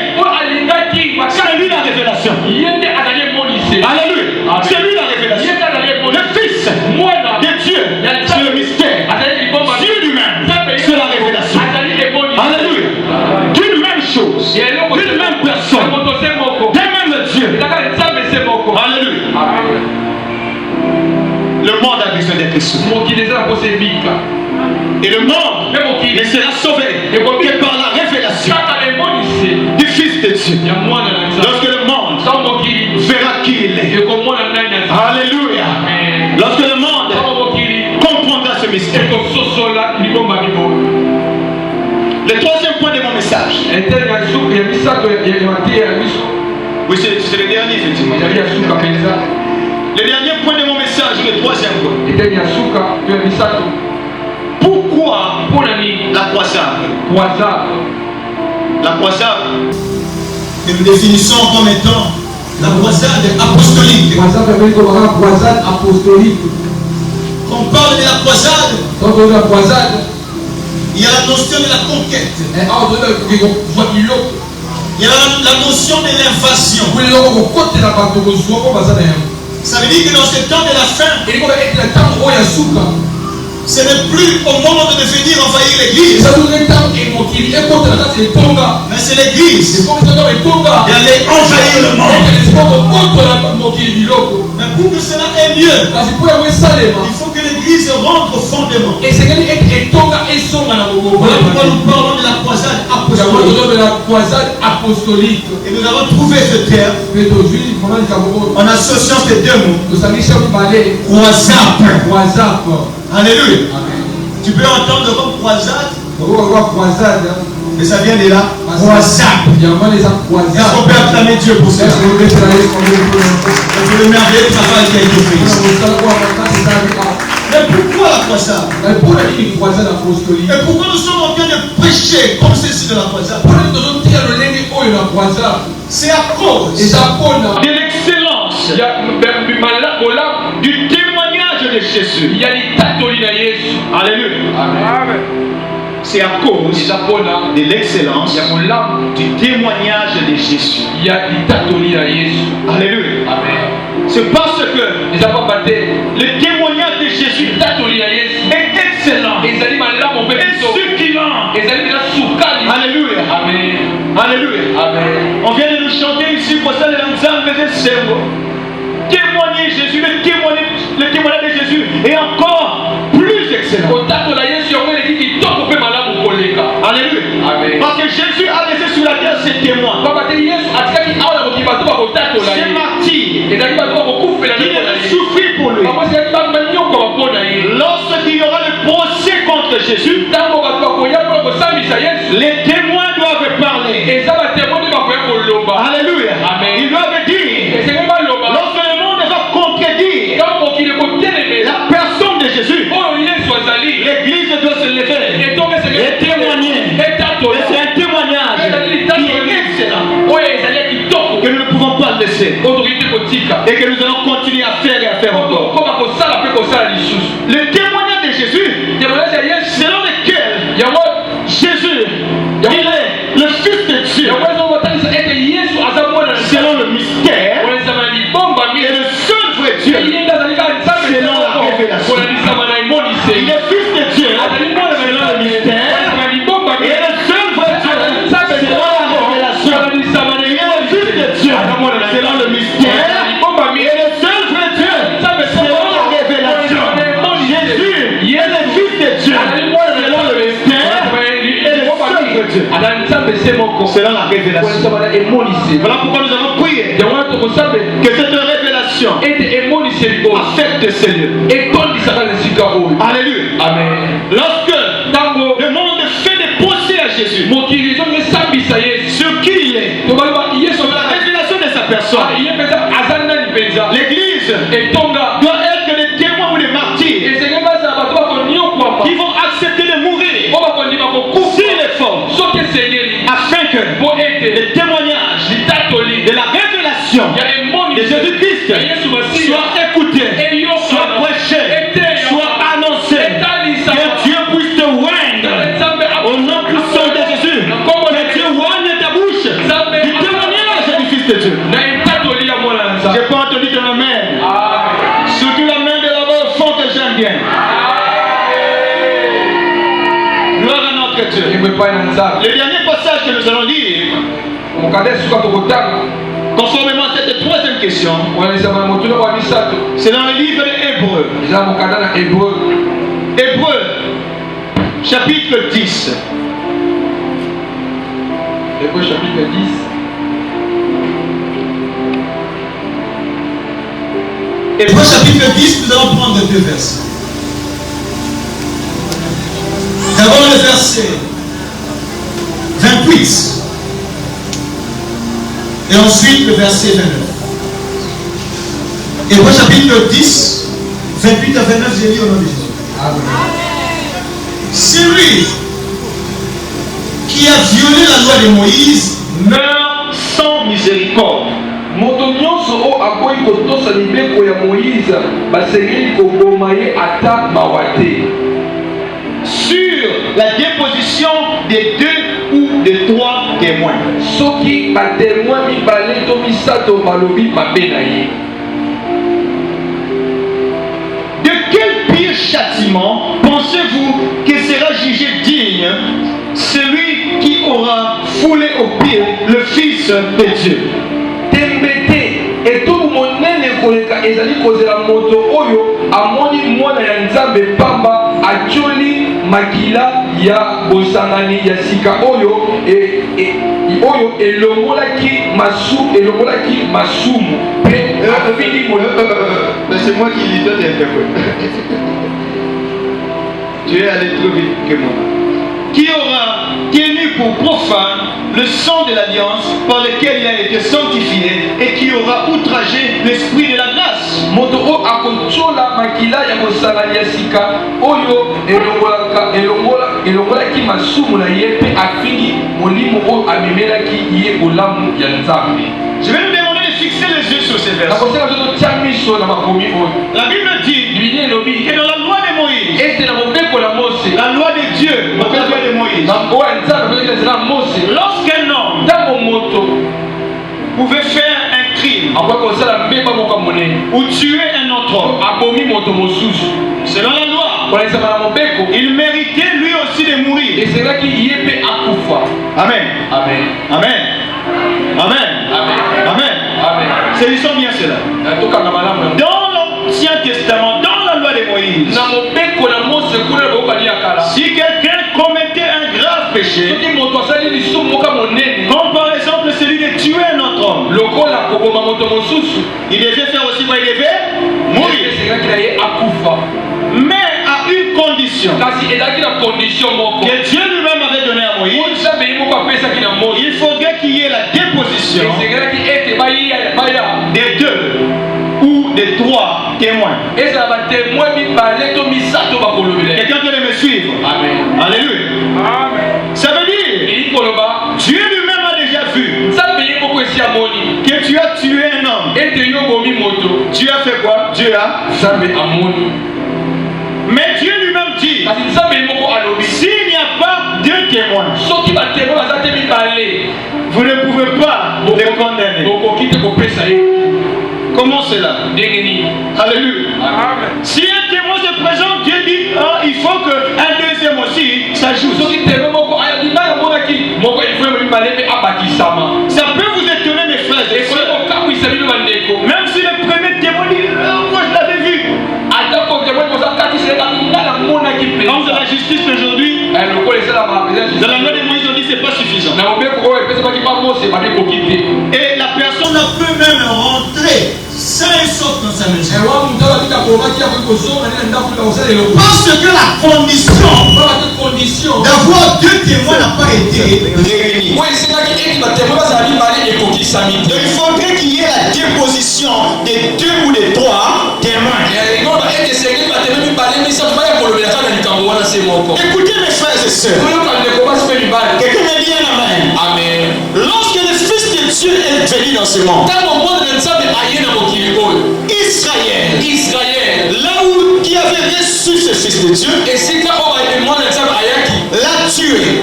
C'est lui la révélation. Alléluia. C'est lui la révélation. Le Fils de Dieu, c'est le mystère. Dieu lui-même, c'est la révélation. Alléluia. D'une même chose, d'une même personne, d'un même Dieu. Alléluia. Le monde a besoin d'être sauvé. Et le monde ne sera sauvé que par la révélation du Fils de Dieu. Lorsque le monde verra qui il est. Alléluia. Lorsque le monde comprendra ce mystère. Le troisième point de mon message. Oui, c'est le dernier, effectivement. Le dernier point de mon message, le troisième point. Ndenge ya suka to ya misato. Pourquoi Mpona nini la croisade? croisade? La croisade que nous définissons comme étant la croisade apostolique. Croisade veut dire croisade apostolique. Quand on parle de la croisade, Quand on dit la croisade, il y a la notion de la conquête. on doit Il y a la notion de l'invasion. Ça veut dire que dans ce temps de la fin, ce n'est plus au moment de venir envahir l'église, mais c'est l'église qui allait envahir le monde. Mais pour que cela ait lieu, il faut que l'église rentre profondément. Voilà pourquoi nous parlons de la croisade apostolique. Et nous avons trouvé ce terme en associant ces deux mots. Croisade. Alléluia. Tu peux entendre comme croisade, mais ça vient de là. Croisade. Est-ce qu'on peut acclamer Dieu pour cela? C'est le merveilleux travail qui a été fait ici. Mais pourquoi la croisade? Et pourquoi nous sommes en train de prêcher comme ceci de la croisade? C'est à cause de l'excellence du témoignage de Jésus. Alléluia. Amen. C'est à cause de l'excellence du témoignage de Jésus. Alléluia. Amen. C'est parce que le témoignage de Jésus est excellent et succulent. Alléluia. Amen. Alléluia. Amen. On vient de nous chanter ici pour ça, témoigner Jésus, le témoignage de Jésus est encore plus excellent. Alléluia. Amen. Parce que Jésus a laissé sur la terre ses témoins. Ses martyrs qui devaient souffrir pour lui. Lorsqu'il y aura le procès contre Jésus, les témoins doivent parler. Alléluia. Amen. Ils doivent dire. Lorsque le monde va contredire la personne de Jésus, l'église doit se lever et témoigner. Et c'est un témoignage qui est excellent, que nous ne pouvons pas laisser et que nous allons continuer à faire et à faire encore. Le témoignage de Jésus, selon lequel Jésus, il est le Fils de Dieu, selon le mystère, et le seul vrai Dieu, selon la révélation. Il est Fils de Dieu, selon le mystère, et le seul vrai Dieu, selon la révélation. Il est Fils de Dieu, selon le mystère, et le seul vrai Dieu, selon la révélation. Jésus, il est le Fils de Dieu, selon le mystère, et le seul vrai Dieu, selon la révélation. Voilà pourquoi nous avons prié que cette révélation affecte ces lieux. Alléluia. Amen. Lorsque le monde fait des procès à Jésus sur qui il est, sur la révélation de sa personne, l'église doit être des témoins ou des martyrs qui vont accepter de mourir s'il est fort, afin que le témoignage de la révélation de Jésus-Christ soit écouté, soit prêché, soit annoncé, que Dieu puisse te oindre au nom puissant de Jésus, que Dieu oigne ta bouche du témoignage du Fils de Dieu. J'ai pas entendu ton amen. Surtout la main de là-bas au fond que j'aime bien. Gloire à notre Dieu. Le dernier passage que nous allons lire, conformément à cette troisième question, c'est dans le livre de Hébreux. Hébreux, chapitre 10. Hébreux chapitre 10. Hébreux chapitre 10, nous allons prendre deux versets. D'abord le verset 28 et ensuite le verset 29. Hébreux chapitre 10, 28 à 29, j'ai dit au nom de Jésus. Celui qui a violé la loi de Moïse meurt sans miséricorde. moto nyonso o akoki kotosa mibeko ya Moïse basengeli koboma ye ata mawa te. Sur la déposition des 2 ou des 3 témoins. Soki batémoin mibale to misato balobi mabe na ye. De quel pire châtiment pensez-vous que sera jugé digne celui qui aura foulé au pied le Fils de Dieu? Tembete etubu monene koleka ezali kozela moto oyo amoni mwana ya Nzambe pamba atioli makila ya bosangani ya sika oyo oyo elongolaki masumu pe afindi c'est moi qui lui donne l'interprète. Tu es allé trop vite que moi. Qui aura tenu pour profane le sang de l'alliance par lequel il a été sanctifié et qui aura outragé l'esprit de la grâce. Moto o akochola makila ya bosangani ya sika oyo elongolaki masumu na ye pe afindi molimo oyo amemelaki ye olamu ya Nzambe. Je vais nous demander de fixer les yeux sur ces versets. La Bible dit que dans la loi de Moïse, la loi de Dieu, la loi de Moïse, lorsqu'un homme pouvait faire un crime ou tuer un autre homme, selon la loi, il méritait lui aussi de mourir. Amen. Amen. Amen. Amen. Amen. Amen. Saisissons bien cela. Dans l'Ancien Testament, dans la loi de Moïse, si quelqu'un commettait un grave péché, comme par exemple celui de tuer un autre homme, il devait faire aussi quoi? Il devait mourir. Mais à une condition que Dieu lui-même avait donnée à Moïse, il faudrait qu'il y ait la déposition des 2 ou des 3 témoins. Quelqu'un qui me suivre. Amen. Alléluia. Amen. Ça veut dire Dieu lui-même a déjà vu que tu as tué un homme. Dieu a fait quoi? Dieu a. Mais Dieu lui-même dit, s'il n'y a pas 2 témoins, vous ne pouvez pas les condamner. Comment cela? Alléluia. Si un témoin se présente, Dieu dit, il faut qu'un deuxième aussi s'ajoute. Ça peut vous étonner, mes frères et sœurs. Même si le premier témoin dit, moi je l'avais vu. Dans la justice d'aujourd'hui, dans la loi de Moïse, on dit que ce n'est pas suffisant. Et la personne peut même rentrer sain et sauf dans sa maison. Parce que la condition d'avoir 2 témoins n'a pas été réunie. Il faudrait qu'il y ait la déposition des 2 ou des 3 témoins. Écoutez mes frères et sœurs. Quelqu'un me dit un amen. Amen. Lorsque le Fils de Dieu est venu dans ce monde, Israël, là où qui avait reçu ce Fils de Dieu, l'a tué.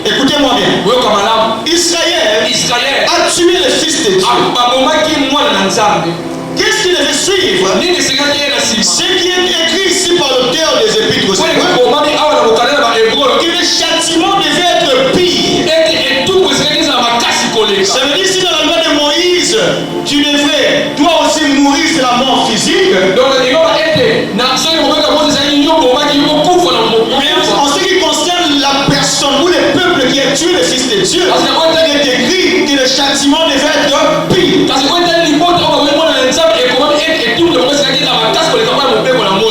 Écoutez-moi bien. Israël a tué le Fils de Dieu. Qu'est-ce qu'il devait suivre? Ce qui est écrit ici par l'auteur des Épîtres, que le châtiment devait être pire. Ça veut dire si dans la loi de Moïse, tu devrais toi aussi mourir, c'est la mort physique. Mais en ce qui concerne la personne ou le peuple qui a tué le Fils de Dieu, il est écrit que le châtiment devait être pire.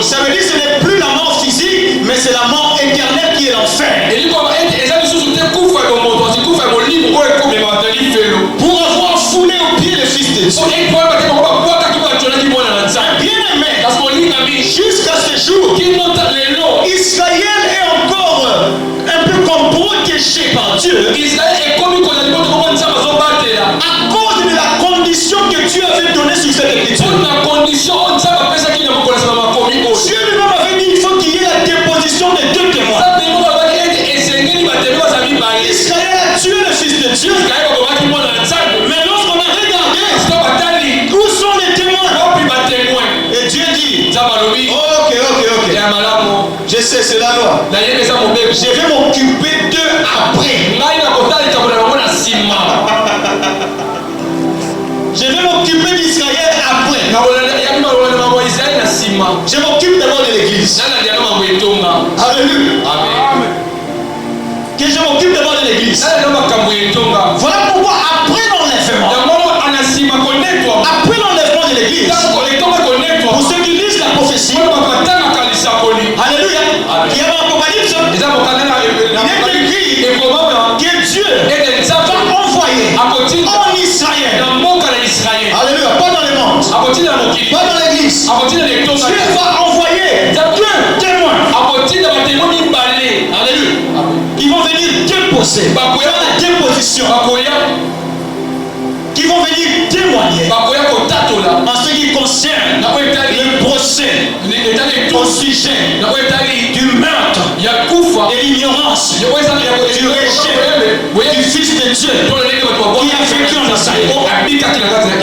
Ça veut dire que ce n'est plus la mort physique, mais c'est la mort éternelle qui est l'enfer. Pour avoir foulé au pied le Fils de Dieu. sais, c'est la loi. Je vais m'occuper d'eux après. Je vais m'occuper d'Israël après. Je m'occupe d'abord de l'église. Alléluia. Amen. Que je m'occupe d'abord de l'église. Voilà pourquoi après l'enlèvement, de l'église, pour ceux qui lisent la prophétie, alléluia, il y a dans l'Apocalypse, il est écrit que Dieu va envoyer en Israël, alléluia, pas dans le monde, pas dans l'église, Dieu va envoyer deux témoins, alléluia, qui vont venir déposer, faire la déposition, qui vont venir témoigner en ce qui concerne le procès au sujet du meurtre, de l'ignorance, du rejet du Fils de Dieu qui a vécu en Israël.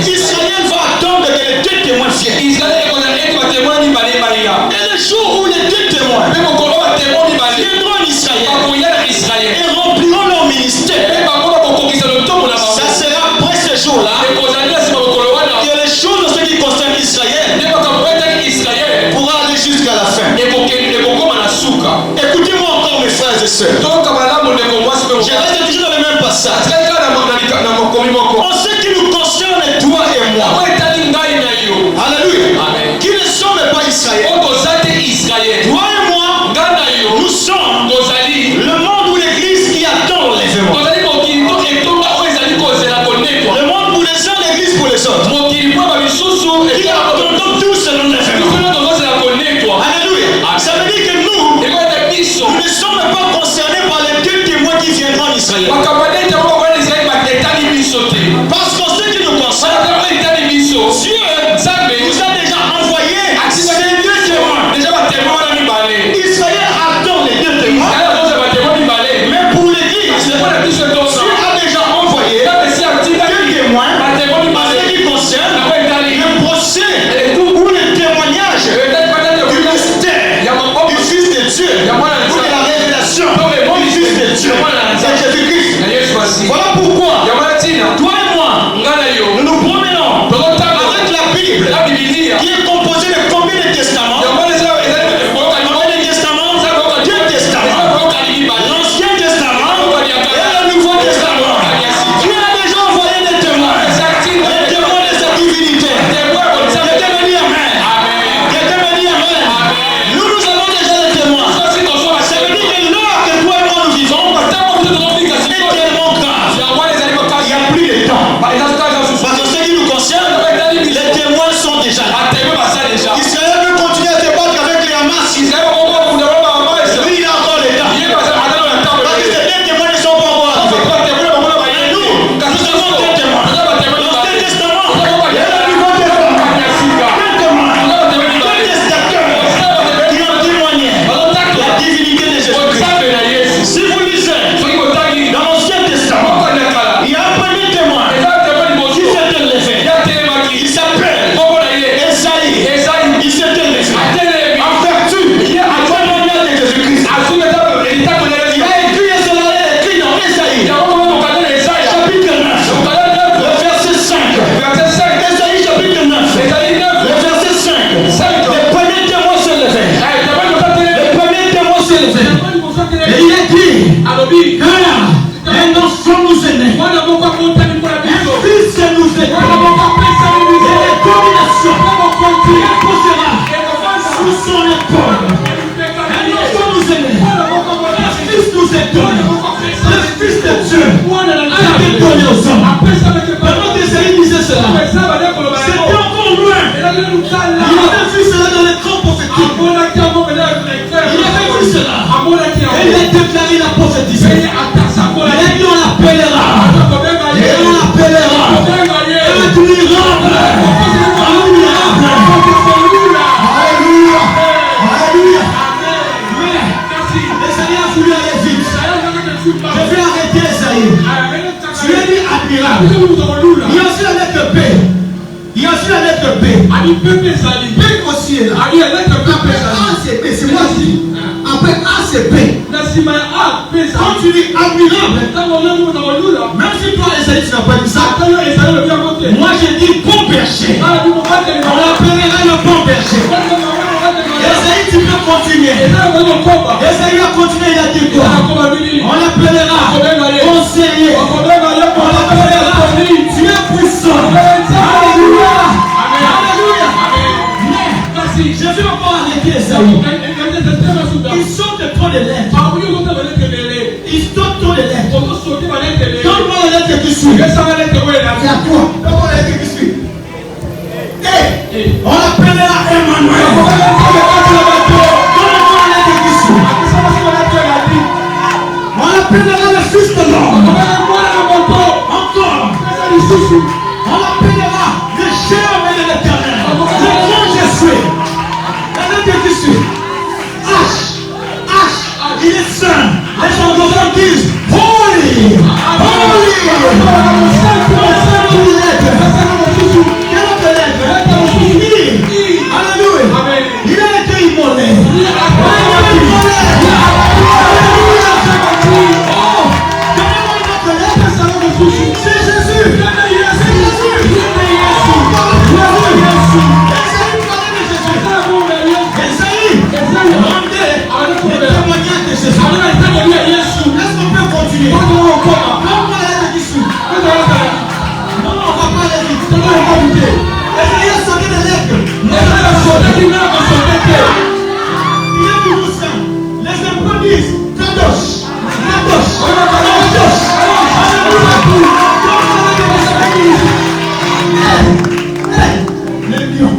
Israël va attendre que les deux témoins viennent. Et le jour où les deux témoins viendront en Israël et rempliront leur ministère, ça sera après ce jour-là que les choses de ce qui concerne Israël pourra aller jusqu'à la fin. Écoutez-moi encore mes frères et sœurs. Je reste toujours dans le même passage. En ce qui nous concerne, toi et moi, alléluia, qui ne sommes pas Israël, toi et moi, nous sommes le monde ou l'église qui attend l'enlèvement. Le monde pour les uns, l'église pour les autres. Qui attendons tous l'enlèvement. Alléluia. Ça veut dire que nous ne sommes pas concernés par les deux témoins qui viendront en Israël. Parce qu'en ce qui nous concerne, Dieu nous a déjà envoyé ces deux témoins. Israël attend les deux témoins. Mais pour l'église, Dieu a déjà envoyé deux témoins en ce qui concerne le procès ou le témoignage du mystère du Fils de Dieu ou de la révélation du Fils de Dieu, c'est Jésus-Christ. Voilà pourquoi toi et moi, nous nous promenons avec la Bible qui est composée de combien de testaments? Combien de testaments? Deux testaments. L'Ancien Testament et le Nouveau Testament. Dieu a déjà envoyé des témoins. Les témoins de sa divinité. Quelqu'un me dit Amen. Quelqu'un me dit Amen. Nous avons déjà des témoins. Ça veut dire que l'heure que toi et moi nous vivons est tellement grave. Il n'y a plus de temps. Parce que ce qui nous concerne, les témoins sont déjà là. Israël veut continuer à se battre avec les Hamas. Lui, il a encore le temps. Parce que ces deux témoins ne sont pas encore arrivés. Et nous avons deux témoins. L'Ancien Testament et le Nouveau Testament. Deux témoins. Deux testateurs qui ont témoigné la divinité de Jésus-Christ. Si vous lisez dans l'Ancien Testament, il y a un premier témoin qui s'est élevé. Il s'appelle Esaïe. Il s'est élevé en vertu du témoignage de Jésus-Christ. Il a écrit et cela est écrit dans Esaïe chapitre 9, le verset 5. Esaïe chapitre 9, le verset 5. Le premier témoin s'est levé. Le premier témoin s'est levé. Et il a dit, un enfant nous est né. Un fils nous est né. Et la domination posera sous son épaule. Un enfant nous est né. Un fils nous est donné. Le Fils de Dieu a été donné aux hommes. Pendant que Esaïe disait cela, c'était encore loin. Il avait vu cela dans les grands prophétiques. Il avait vu cela. Et il a déclaré la prophétie. Il a dit on l'appellera. Et on l'appellera admirable. Alléluia. Alléluia. Mais Esaïe a voulu aller vite. Je vais arrêter Esaïe. Tu lui as dit admirable. Il y a aussi la lettre B. Il y a aussi la lettre B. B aussi est là. Après A, c'est B. C'est moi qui dis. Après c'est paix. Quand tu dis admirable, même si toi, Esaïe, tu n'as pas dit ça, moi j'ai dit bon berger. On l'appellera le bon berger. Esaïe, tu peux continuer. Esaïe a continué, il a dit quoi? On l'appellera conseiller. On l'appellera Dieu puissant. Alléluia. Alléluia. Mais je vais encore arrêter Esaïe. Ils sortent trop de lettres. Ils sortent trop de lettres. Donne-moi la lettre qui suit. C'est à toi. Donne-moi la lettre qui suit. On l'appellera Emmanuel. Donne-moi la lettre qui suit. On l'appellera le Fils de l'homme. Encore. On l'appellera le Géant de l'Éternel. Le grand je suis. La lettre qui suit. Il est saint. Les anglophones disent holy. Holy. Quelle autre lettre? Alléluia. Il a été immolé. C'est Jésus. Est-ce qu'on peut continuer? Non, on va aller dessus. Non, on va pas aller dessus. Essayez de sauter des lettres. Il est toujours saint. Les hébreux disent Kadosh. Les lions.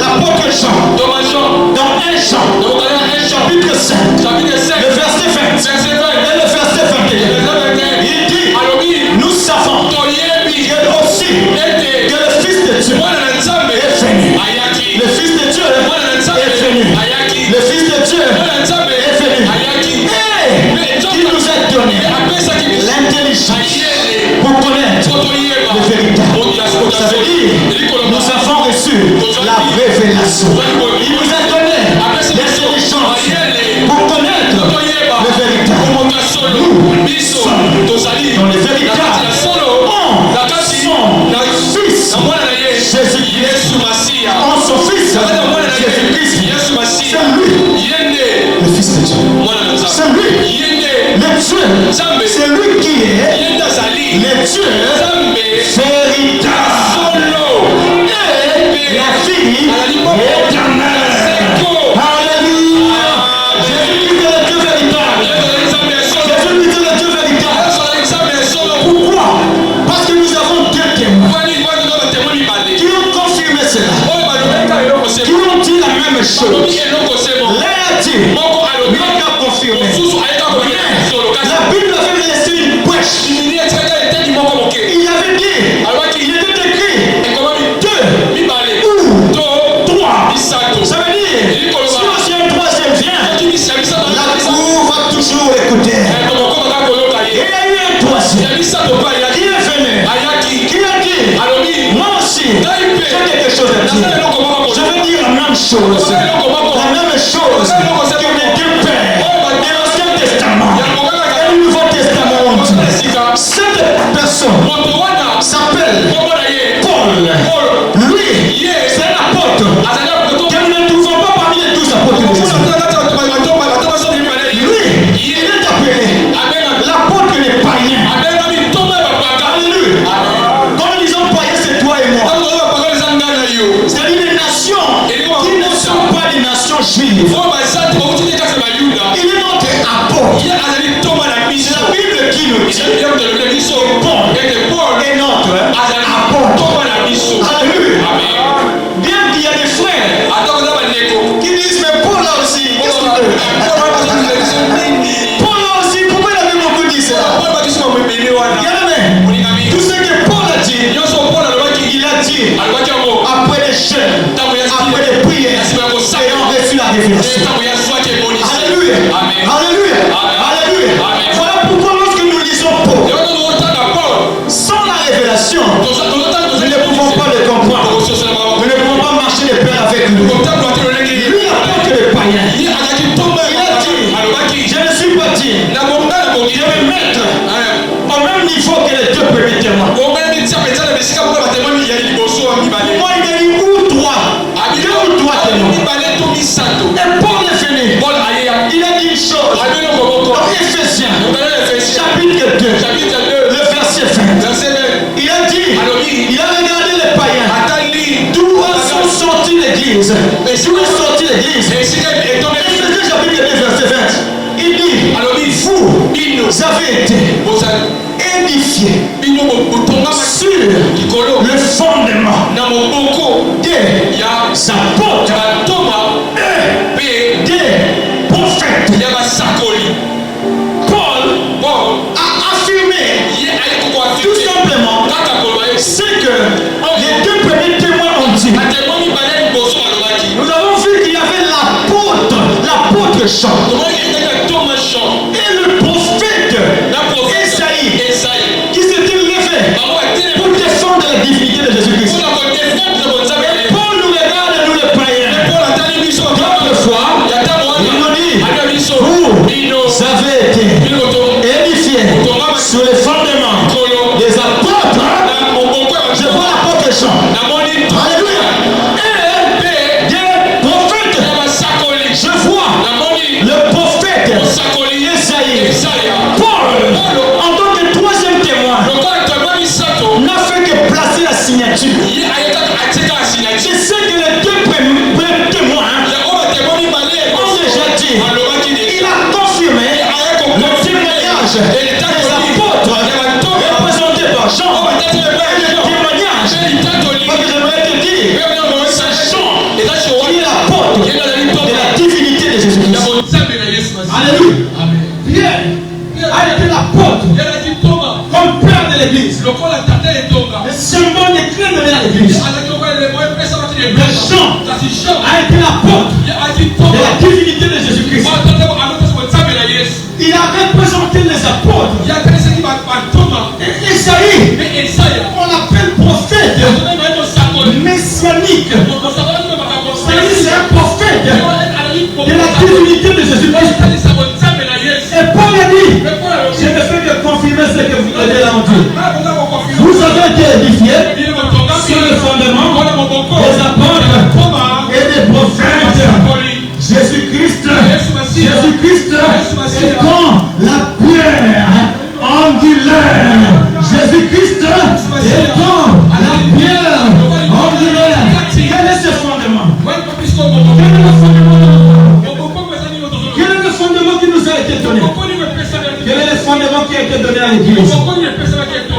L'apôtre Jean, dans un chapitre 5, le verset 20 et le verset 21, il dit, nous savons aussi que le Fils de Dieu est venu. Le Fils de Dieu est venu. Le Fils de Dieu est venu. Et il nous a donné l'intelligence pour connaître le véritable. Ça veut dire, nous avons reçu la révélation. Il nous a donné l'intelligence pour connaître le véritable. Nous sommes dans le véritable. Jésus-Christ. En son Fils, Jésus-Christ. C'est lui, le Fils de Dieu. C'est lui, le Dieu. C'est lui qui est le Dieu véritable. Et la fille éternelle. Alléluia. Jésus-Christ est le Dieu véritable. Jésus-Christ est le Dieu véritable. Pourquoi? Parce que nous avons deux témoins qui ont confirmé cela, qui ont dit la même chose. L'un a dit, l'autre a confirmé. La Bible avait laissé une brèche. Il avait dit, il était écrit 2 ou 3. Ça veut dire, si aussi un troisième vient, la cour va toujours écouter. Et il y a eu un troisième qui est venu. chose. La même chose que les deux pères de l'Ancien Testament et du Nouveau Testament ont dit. Cette personne s'appelle Paul. Lui, c'est un apôtre que nous ne trouvons pas parmi les 12 apôtres de Jésus. Lui, il est appelé l'apôtre des païens. Alléluia. Quand nous disons païens, c'est toi et moi. C'est une nation qui ne sont pas des nations juives. Il est notre apôtre. C'est la Bible qui nous dit que Paul est notre apôtre. Alléluia. Bien qu'il y a des frères qui disent, mais Paul là aussi, qu'est-ce qu'il veut? Paul là aussi, pourquoi il avait beaucoup dit ça? Regardez, tout ce que Paul a dit, il a dit après les jeûnes, après les prières, ayant reçu la révélation. Alléluia. Alléluia. Alléluia. Voilà pourquoi lorsque nous lisons Paul, sans la révélation, nous ne pouvons pas le comprendre. Nous ne pouvons pas marcher de pair avec lui. Lui, l'apôtre des païens, il a dit, je ne suis pas digne de me mettre au même niveau que les deux premiers témoins. Moi, il a dit, où toi? Où toi témoin? Et Paul est venu. Il a dit une chose. Dans Éphésiens, chapitre 2, le verset 20. Il a dit, il a regardé les païens. D'où sont sortis l'église? Et d'où est sortie l'église? Éphésiens chapitre 2, verset 20. Il dit, vous avez été édifiés sur le fondement des apôtres et des prophètes. Paul a affirmé tout simplement ce que les deux premiers témoins ont dit. Nous avons vu qu'il y avait l'apôtre Jean et le prophète Esaïe qui s'était levé pour défendre la divinité de Jésus-Christ. Paul nous regarde, nous les païens. D'autres fois, il nous dit, vous avez été édifiés sur les fondements des apôtres. Je vois l'apôtre Jean. Alléluia. Et des prophètes. Je vois le prophète Esaïe. Paul, en tant que troisième témoin, n'a fait que placer la signature. C'est ce que les deux premiers témoins ont déjà dit. Il a confirmé le témoignage des apôtres représentés par Jean. Le témoignage, parce que j'aimerais te dire, c'est Jean qui est l'apôtre de la divinité de Jésus-Christ. Alléluia. Pierre a été l'apôtre comme père de l'église. Le symbole des clés de l'église. Mais Jean a été l'apôtre de la divinité de Jésus-Christ. Il a représenté les apôtres. Et Esaïe, on l'appelle prophète messianique. C'est un prophète de la divinité de Jésus-Christ. Et Paul a dit, je ne fais que confirmer ce que vous avez là en Dieu. Vous avez été édifiés sur le fondement des apôtres et des prophètes. Jésus-Christ étant la pierre angulaire. Jésus-Christ étant la pierre angulaire. Quel est ce fondement? Quel est le fondement qui nous a été donné? Quel est le fondement qui a été donné à l'église?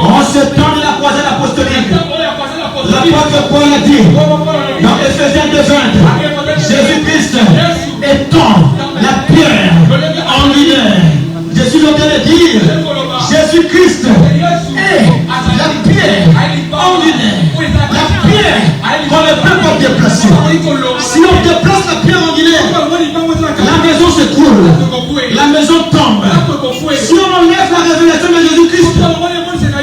En ce temps de la croisade apostolique, l'apôtre Paul a dit dans Éphésiens 2:20, Jésus-Christ étant la pierre angulaire. Je suis en train de dire, Jésus-Christ est la pierre angulaire. La pierre qu'on ne peut pas déplacer. Si on déplace la pierre angulaire, la maison s'écroule, la maison tombe. Si on enlève la révélation de Jésus-Christ,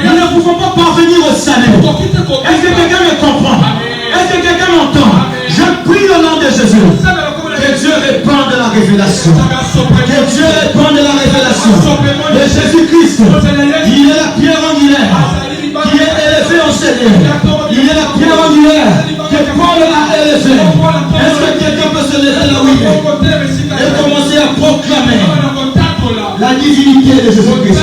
nous ne pouvons pas parvenir au salut. Est-ce que quelqu'un me comprend? Est-ce que quelqu'un m'entend? Je prie au nom de Jésus. révélation. Que Dieu répande la révélation de Jésus-Christ. Il est la pierre angulaire qui est élevée en Seigneur. Il est la pierre angulaire que Paul a élevée. Est-ce que quelqu'un peut se lever là où il est et commencer à proclamer la divinité de Jésus-Christ?